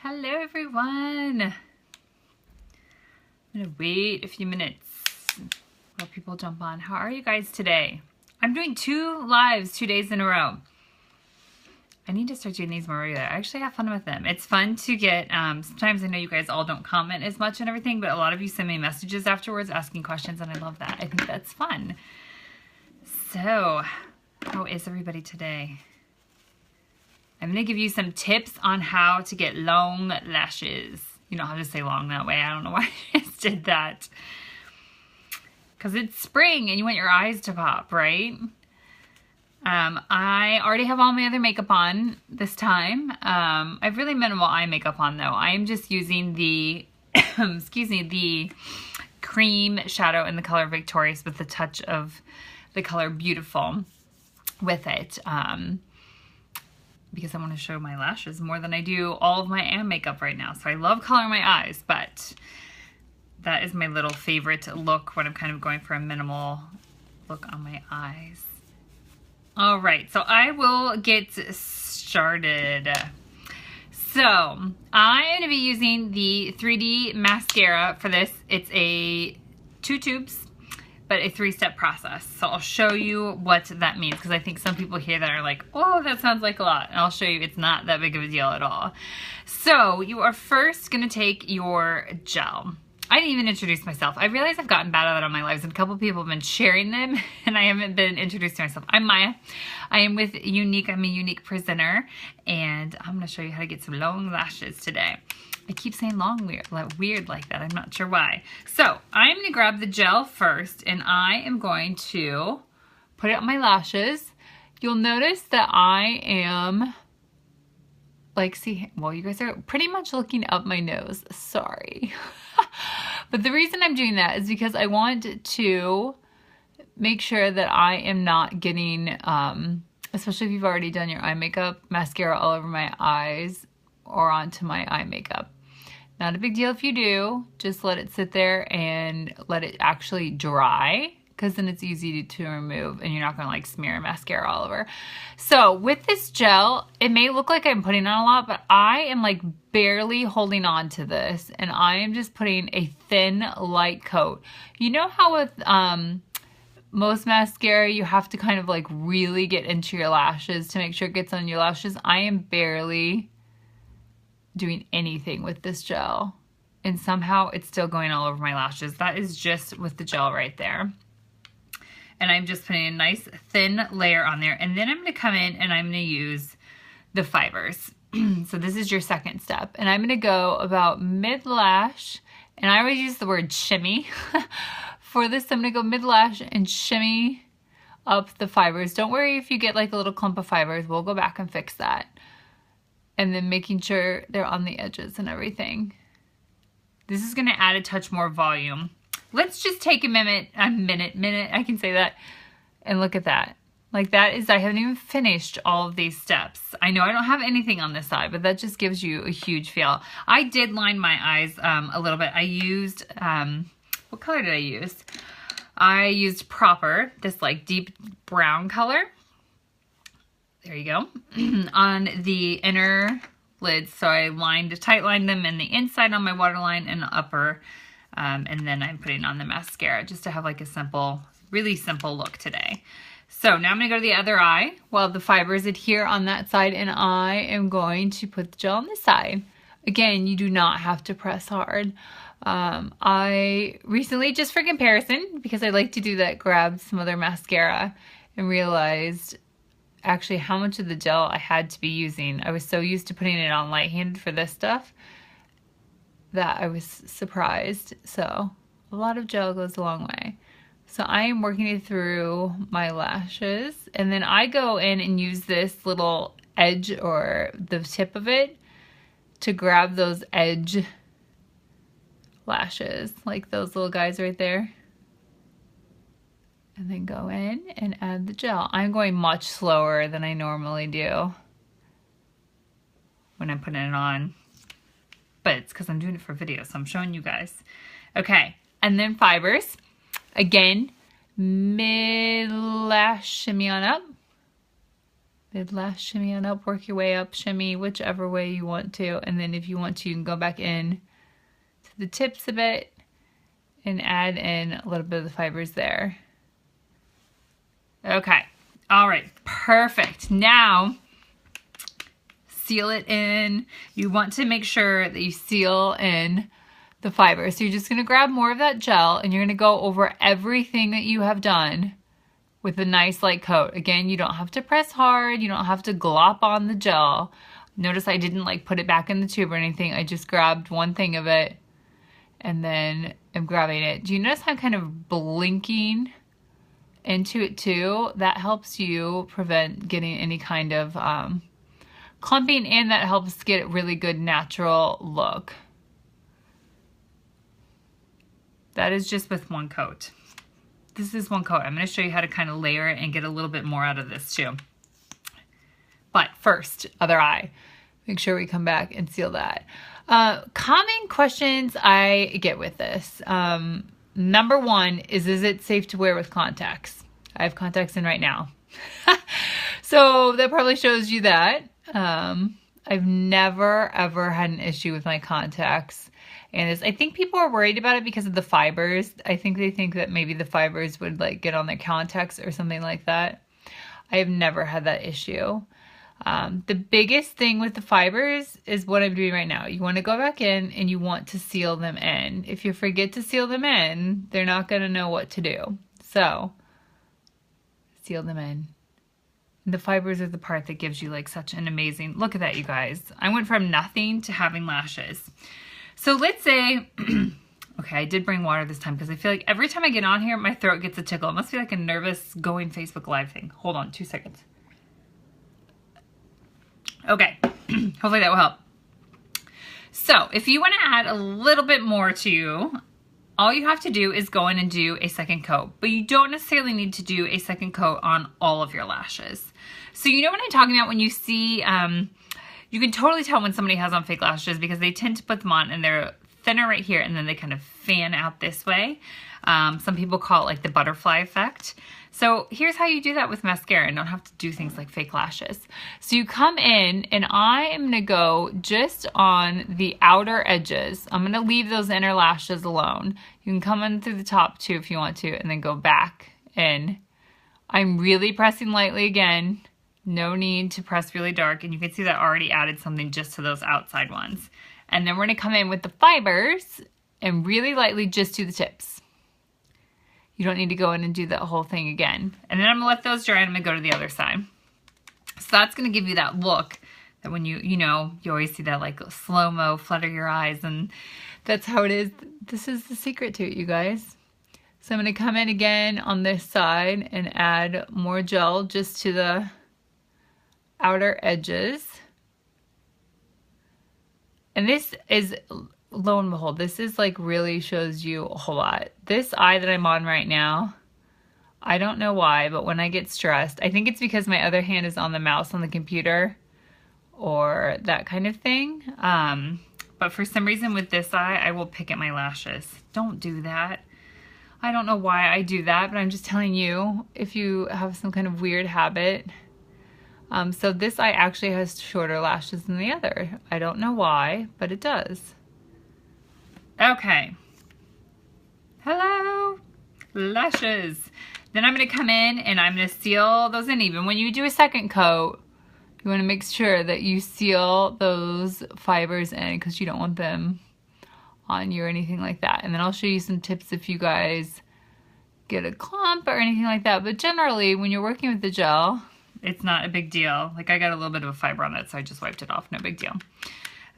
Hello everyone. I'm gonna wait a few minutes while people jump on. How are you guys today? I'm doing 2 lives 2 days in a row. I need to start doing these more regular. I actually have fun with them. It's fun to get, sometimes I know you guys all don't comment as much and everything, but a lot of you send me messages afterwards asking questions and I love that. I think that's fun. So, how is everybody today? I'm going to give you some tips on how to get long lashes. You don't have to say long that way. I don't know why I just did that. Because it's spring and you want your eyes to pop, right? I already have all my other makeup on this time. I have really minimal eye makeup on though. I'm just using the, excuse me, the cream shadow in the color Victorious with a touch of the color Beautiful with it. Because I want to show my lashes more than I do all of my eye makeup right now. So I love coloring my eyes, but that is my little favorite look when I'm kind of going for a minimal look on my eyes. All right, so I will get started. So I'm going to be using the 3D mascara for this. It's a 2 tubes, but a 3-step process. So I'll show you what that means because I think some people hear that are like, oh, that sounds like a lot. And I'll show you it's not that big of a deal at all. So you are first going to take your gel. I didn't even introduce myself. I realize I've gotten bad at that on my lives and a couple people have been sharing them and I haven't been introduced to myself. I'm Maya. I am with Younique. I'm a Younique presenter and I'm going to show you how to get some long lashes today. I keep saying long weird like that. I'm not sure why. So I'm going to grab the gel first and I am going to put it on my lashes. You'll notice that I am like, see, well, you guys are pretty much looking up my nose. Sorry. But the reason I'm doing that is because I want to make sure that I am not getting, especially if you've already done your eye makeup, mascara all over my eyes or onto my eye makeup. Not a big deal if you do, just let it sit there and let it actually dry because then it's easy to remove and you're not gonna like smear mascara all over. So with this gel, it may look like I'm putting on a lot, but I am like barely holding on to this and I am just putting a thin light coat. You know how with most mascara you have to kind of like really get into your lashes to make sure it gets on your lashes? I am barely doing anything with this gel and somehow it's still going all over my lashes. That is just with the gel right there. And I'm just putting a nice thin layer on there and then I'm going to come in and I'm going to use the fibers. So this is your second step and I'm going to go about mid lash and I always use the word shimmy. For this I'm going to go mid lash and shimmy up the fibers. Don't worry if you get like a little clump of fibers, we'll go back and fix that. And then making sure they're on the edges and everything. This is going to add a touch more volume. Let's just take a minute, I can say that, and look at that. Like that is, I haven't even finished all of these steps. I know I don't have anything on this side, but that just gives you a huge feel. I did line my eyes a little bit. I used, what color did I use? I used Proper, this like deep brown color. There you go. On the inner lids. So I tight lined them in the inside on my waterline and the upper. And then I'm putting on the mascara just to have like a simple, really simple look today. So now I'm going to go to the other eye while the fibers adhere on that side and I am going to put the gel on this side. Again, you do not have to press hard. I recently, just for comparison, because I like to do that, grabbed some other mascara and realized actually how much of the gel I had to be using. I was so used to putting it on light-handed for this stuff that I was surprised. So a lot of gel goes a long way. So I am working it through my lashes and then I go in and use this little edge or the tip of it to grab those edge lashes, like those little guys right there. And then go in and add the gel. I'm going much slower than I normally do when I'm putting it on. But it's because I'm doing it for video, so I'm showing you guys. Okay, and then fibers. Again, mid-lash shimmy on up. Mid lash, shimmy on up, work your way up, shimmy whichever way you want to. And then if you want to, you can go back in to the tips a bit and add in a little bit of the fibers there. Okay, all right, perfect. Now, seal it in. You want to make sure that you seal in the fiber. So you're just gonna grab more of that gel and you're gonna go over everything that you have done with a nice light coat. Again, you don't have to press hard. You don't have to glop on the gel. Notice I didn't like put it back in the tube or anything. I just grabbed one thing of it and then I'm grabbing it. Do you notice I'm kind of blinking into it too? That helps you prevent getting any kind of clumping, and that helps get a really good natural look. That is just with one coat. This is one coat. I'm going to show you how to kind of layer it and get a little bit more out of this too. But first, other eye. Make sure we come back and seal that. Common questions I get with this. Number one is it safe to wear with contacts? I have contacts in right now. So that probably shows you that. I've never ever had an issue with my contacts. And I think people are worried about it because of the fibers. I think they think that maybe the fibers would like get on their contacts or something like that. I have never had that issue. The biggest thing with the fibers is what I'm doing right now. You want to go back in and you want to seal them in. If you forget to seal them in, they're not going to know what to do. So, seal them in. The fibers are the part that gives you like such an amazing, look at that you guys. I went from nothing to having lashes. So let's say, okay, I did bring water this time because I feel like every time I get on here, my throat gets a tickle. It must be like a nervous going Facebook Live thing. Hold on 2 seconds. Okay, hopefully that will help. So if you want to add a little bit more to you, all you have to do is go in and do a second coat, but you don't necessarily need to do a second coat on all of your lashes. So you know what I'm talking about when you see, you can totally tell when somebody has on fake lashes because they tend to put them on and they're thinner right here and then they kind of fan out this way. Some people call it like the butterfly effect. So here's how you do that with mascara and don't have to do things like fake lashes. So you come in and I am gonna go just on the outer edges. I'm gonna leave those inner lashes alone. You can come in through the top too if you want to and then go back in. I'm really pressing lightly again. No need to press really dark, and you can see that I already added something just to those outside ones. And then we're gonna come in with the fibers and really lightly just do the tips. You don't need to go in and do that whole thing again. And then I'm gonna let those dry and I'm gonna go to the other side. So that's gonna give you that look that when you know, you always see that like slow-mo, flutter your eyes, and that's how it is. This is the secret to it, you guys. So I'm gonna come in again on this side and add more gel just to the outer edges. And this is, lo and behold, this is like really shows you a whole lot. This eye that I'm on right now, I don't know why, but when I get stressed, I think it's because my other hand is on the mouse on the computer or that kind of thing. But for some reason with this eye, I will pick at my lashes. Don't do that. I don't know why I do that, but I'm just telling you, if you have some kind of weird habit. So this eye actually has shorter lashes than the other. I don't know why, but it does. Okay. Hello, lashes. Then I'm gonna come in and I'm gonna seal those in. Even when you do a second coat, you wanna make sure that you seal those fibers in because you don't want them on you or anything like that. And then I'll show you some tips if you guys get a clump or anything like that. But generally, when you're working with the gel, it's not a big deal. Like I got a little bit of a fiber on it, so I just wiped it off, no big deal.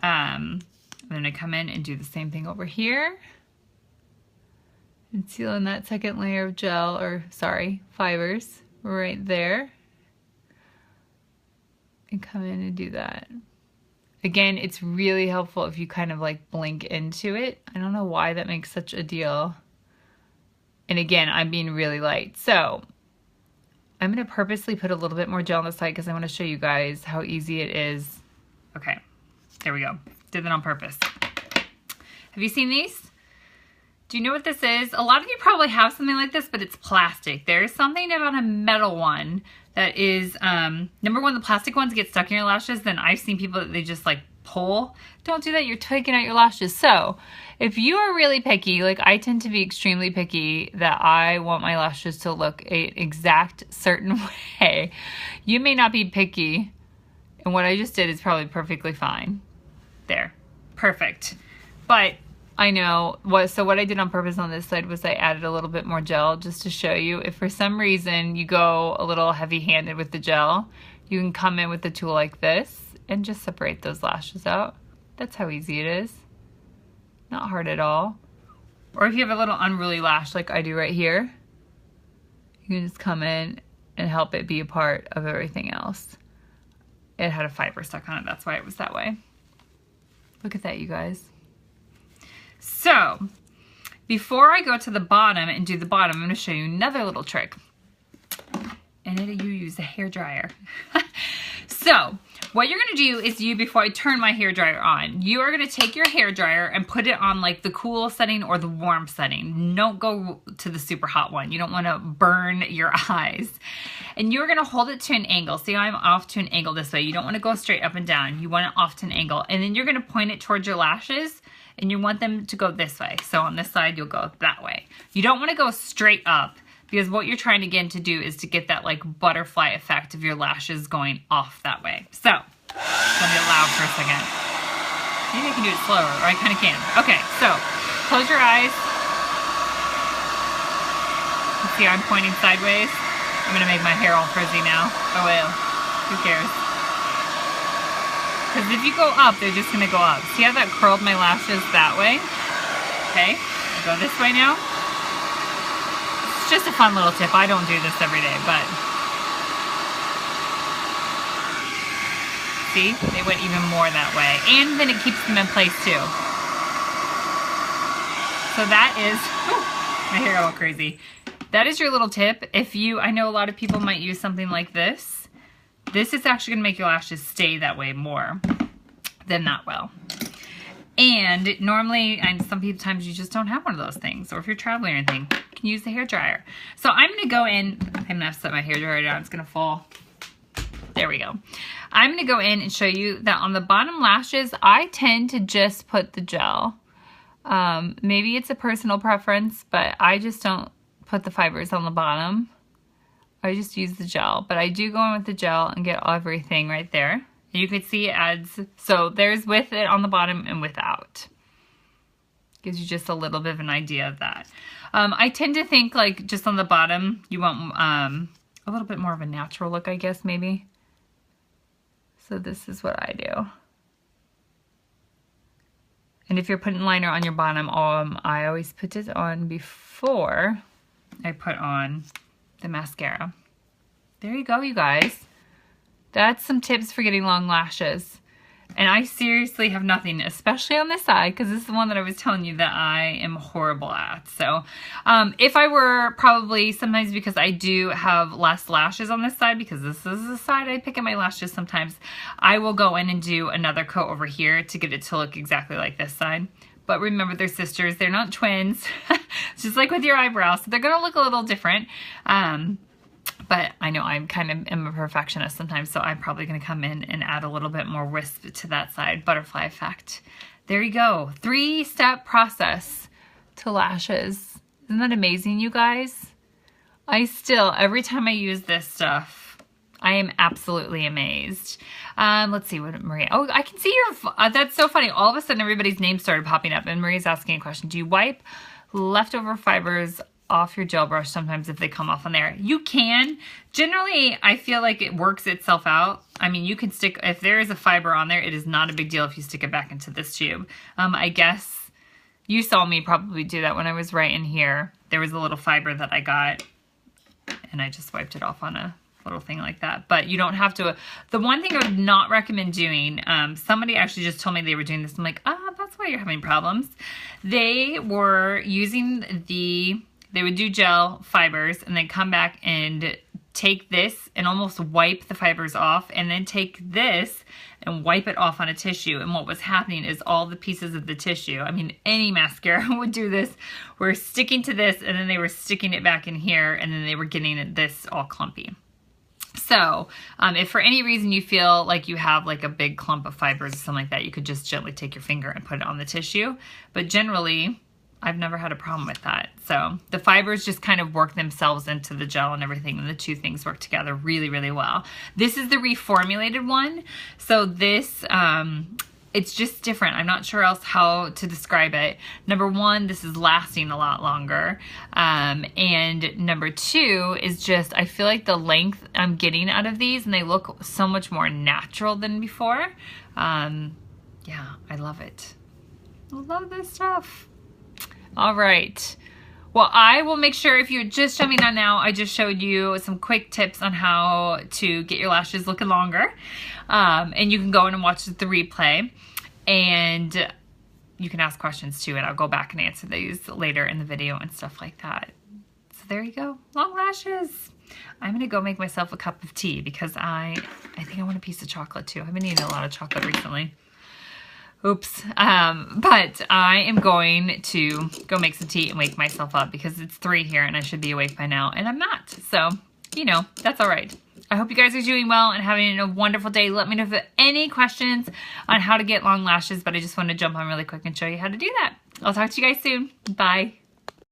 I'm gonna come in and do the same thing over here and seal in that second layer of gel, or sorry, fibers right there. And come in and do that. Again, it's really helpful if you kind of like blink into it. I don't know why that makes such a deal. And again, I'm being really light. So I'm gonna purposely put a little bit more gel on the side because I wanna show you guys how easy it is. Okay, there we go. Did that on purpose. Have you seen these? Do you know what this is? A lot of you probably have something like this, but it's plastic. There is something about a metal one that is, number one, the plastic ones get stuck in your lashes. Then I've seen people that they just like pull. Don't do that. You're taking out your lashes. So if you are really picky, like I tend to be extremely picky that I want my lashes to look an exact certain way, you may not be picky. And what I just did is probably perfectly fine. There. Perfect. But I know so what I did on purpose on this side was I added a little bit more gel just to show you if for some reason you go a little heavy-handed with the gel, you can come in with the tool like this and just separate those lashes out. That's how easy it is. Not hard at all. Or if you have a little unruly lash like I do right here, you can just come in and help it be a part of everything else. It had a fiber stuck on it, that's why it was that way. Look at that, you guys. So, before I go to the bottom and do the bottom, I'm going to show you another little trick. And you use a hairdryer. So, what you're going to do is before I turn my hairdryer on, you are going to take your hairdryer and put it on like the cool setting or the warm setting. Don't go to the super hot one. You don't want to burn your eyes. And you're going to hold it to an angle. See, I'm off to an angle this way. You don't want to go straight up and down. You want it off to an angle. And then you're going to point it towards your lashes. And you want them to go this way. So on this side, you'll go that way. You don't want to go straight up because what you're trying to get to do is to get that like butterfly effect of your lashes going off that way. So, let me loud for a second. Maybe I can do it slower, or I kind of can. Okay, so close your eyes. You see I'm pointing sideways. I'm going to make my hair all frizzy now. Oh well, who cares? Because if you go up, they're just going to go up. See how that curled my lashes that way? Okay, I'll go this way now. It's just a fun little tip. I don't do this every day, but... See? They went even more that way. And then it keeps them in place too. So that is... Whew, my hair all crazy. That is your little tip. I know a lot of people might use something like this. This is actually going to make your lashes stay that way more than that well. And normally, sometimes you just don't have one of those things. Or if you're traveling or anything, you can use the hairdryer. So I'm going to go in. I'm going to have to set my hairdryer down. It's going to fall. There we go. I'm going to go in and show you that on the bottom lashes, I tend to just put the gel. Maybe it's a personal preference, but I just don't put the fibers on the bottom. I just use the gel, but I do go in with the gel and get everything right there. And you can see it adds, so there's with it on the bottom and without. Gives you just a little bit of an idea of that. I tend to think like just on the bottom, you want a little bit more of a natural look, I guess, maybe. So this is what I do. And if you're putting liner on your bottom, I always put it on before I put on the mascara. There you go, you guys. That's some tips for getting long lashes. And I seriously have nothing, especially on this side, because this is the one that I was telling you that I am horrible at. So if I were probably, sometimes because I do have less lashes on this side, because this is the side I pick at my lashes sometimes, I will go in and do another coat over here to get it to look exactly like this side. But remember, they're sisters. They're not twins. It's just like with your eyebrows. So they're going to look a little different. But I know I'm kind of am a perfectionist sometimes, so I'm probably going to come in and add a little bit more wisp to that side. Butterfly effect. There you go. 3-step process to lashes. Isn't that amazing, you guys? Every time I use this stuff, I am absolutely amazed. Let's see what Maria, oh, I can see your, that's so funny. All of a sudden everybody's name started popping up and Maria's asking a question. Do you wipe leftover fibers off your gel brush sometimes if they come off on there? You can. Generally, I feel like it works itself out. I mean, you can stick, if there is a fiber on there, it is not a big deal if you stick it back into this tube. I guess you saw me probably do that when I was right in here. There was a little fiber that I got and I just wiped it off on a little thing like that. But you don't have to. The one thing I would not recommend doing, somebody actually just told me they were doing this. I'm like, that's why you're having problems. They were using they would do gel fibers and then come back and take this and almost wipe the fibers off and then take this and wipe it off on a tissue. And what was happening is all the pieces of the tissue, I mean, any mascara would do this, were sticking to this and then they were sticking it back in here and then they were getting this all clumpy. So if for any reason you feel like you have like a big clump of fibers or something like that, you could just gently take your finger and put it on the tissue. But generally, I've never had a problem with that. So the fibers just kind of work themselves into the gel and everything, and the two things work together really, really well. This is the reformulated one. So this, it's just different. I'm not sure else how to describe it. Number one, this is lasting a lot longer. And number two is just, I feel like the length I'm getting out of these, and they look so much more natural than before. Yeah, I love it. I love this stuff. All right. Well, I will make sure, if you're just jumping on now, I just showed you some quick tips on how to get your lashes looking longer. And you can go in and watch the replay, and you can ask questions too, and I'll go back and answer these later in the video and stuff like that. So there you go, long lashes. I'm gonna go make myself a cup of tea because I think I want a piece of chocolate too. I've been eating a lot of chocolate recently. Oops. But I am going to go make some tea and wake myself up because it's 3 here and I should be awake by now, and I'm not. So, you know, that's all right. I hope you guys are doing well and having a wonderful day. Let me know if you have any questions on how to get long lashes, but I just want to jump on really quick and show you how to do that. I'll talk to you guys soon. Bye.